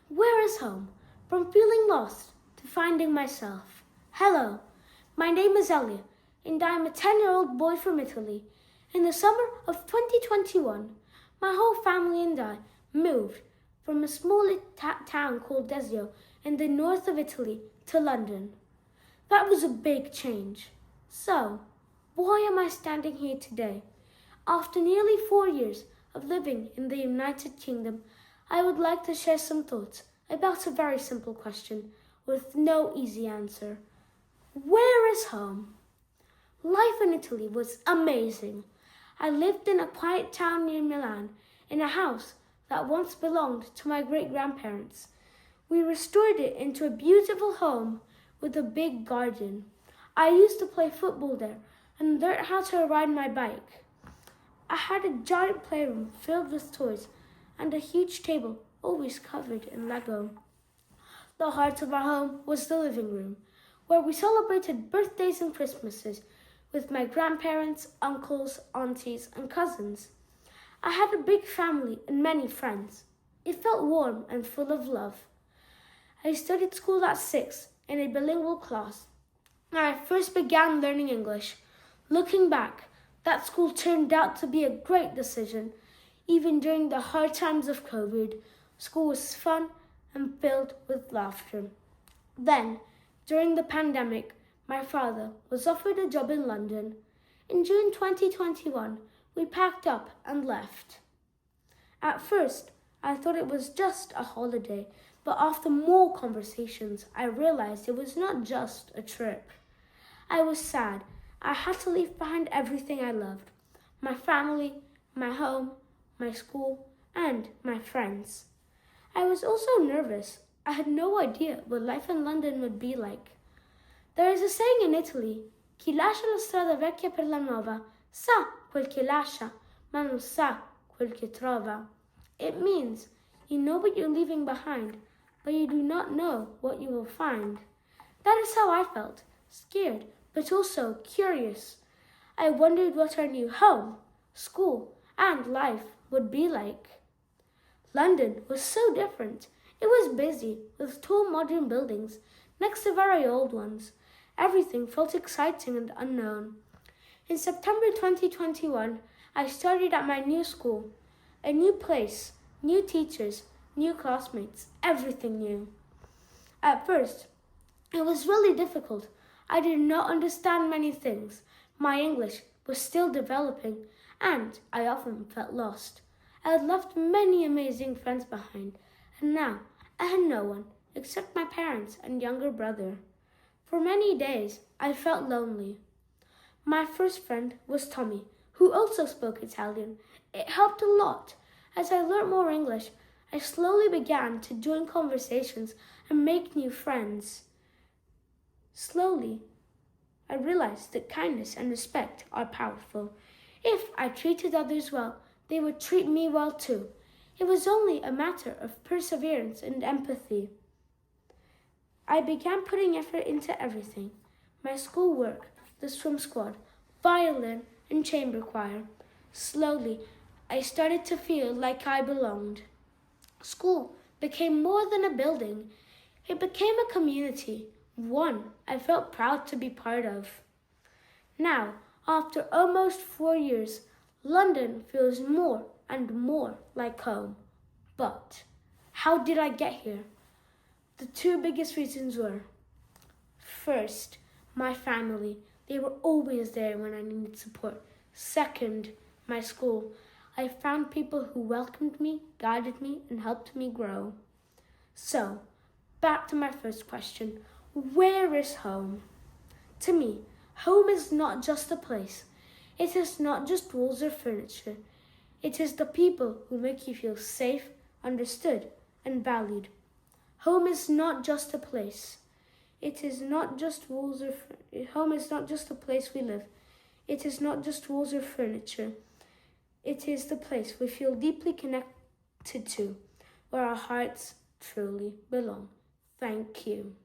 Where is home? From feeling lost to finding myself. Hello, my name is Elia, and I am a 10-year-old boy from Italy. In the summer of 2021, my whole family and I moved from a small town called Desio in the north of Italy to London. That was a big change. So, why am I standing here today? After nearly 4 years of living in the United Kingdom, I would like to share some thoughts about a very simple question with no easy answer. Where is home? Life in Italy was amazing. I lived in a quiet town near Milan, in a house that once belonged to my great-grandparents. We restored it into a beautiful home with a big garden. I used to play football there and learned how to ride my bike. I had a giant playroom filled with toys and a huge table always covered in Lego. The heart of our home was the living room, where we celebrated birthdays and Christmases with my grandparents, uncles, aunties, and cousins. I had a big family and many friends. It felt warm and full of love. I studied school at 6 in a bilingual class, and I first began learning English. Looking back, that school turned out to be a great decision. Even during the hard times of COVID, school was fun and filled with laughter. Then, during the pandemic, my father was offered a job in London. In June 2021, we packed up and left. At first, I thought it was just a holiday, but after more conversations, I realized it was not just a trip. I was sad. I had to leave behind everything I loved. My family, my home, my school, and my friends. I was also nervous. I had no idea what life in London would be like. There is a saying in Italy, chi lascia la strada vecchia per la nuova sa quel che lascia, ma non sa quel che trova. It means you know what you're leaving behind, but you do not know what you will find. That is how I felt, scared, but also curious. I wondered what our new home, school, and life would be like. London was so different. It was busy, with tall modern buildings next to very old ones. Everything felt exciting and unknown. In September 2021, I started at my new school. A new place, new teachers, new classmates, everything new. At first, it was really difficult. I did not understand many things. My English was still developing, and I often felt lost. I had left many amazing friends behind, and now I had no one except my parents and younger brother. For many days, I felt lonely. My first friend was Tommy, who also spoke Italian. It helped a lot. As I learned more English, I slowly began to join conversations and make new friends. Slowly, I realized that kindness and respect are powerful. If I treated others well, they would treat me well too. It was only a matter of perseverance and empathy. I began putting effort into everything. My schoolwork, the swim squad, violin, and chamber choir. Slowly, I started to feel like I belonged. School became more than a building. It became a community, one I felt proud to be part of. Now, after almost 4 years, London feels more and more like home. But how did I get here? The two biggest reasons were, first, my family. They were always there when I needed support. Second, my school. I found people who welcomed me, guided me, and helped me grow. So, back to my first question. Where is home? To me, home is not just a place. It is not just walls or furniture. It is the people who make you feel safe, understood, and valued. Home is not just a place. It is not just walls or home is not just a place we live. It is not just walls or furniture. It is the place we feel deeply connected to, where our hearts truly belong. Thank you.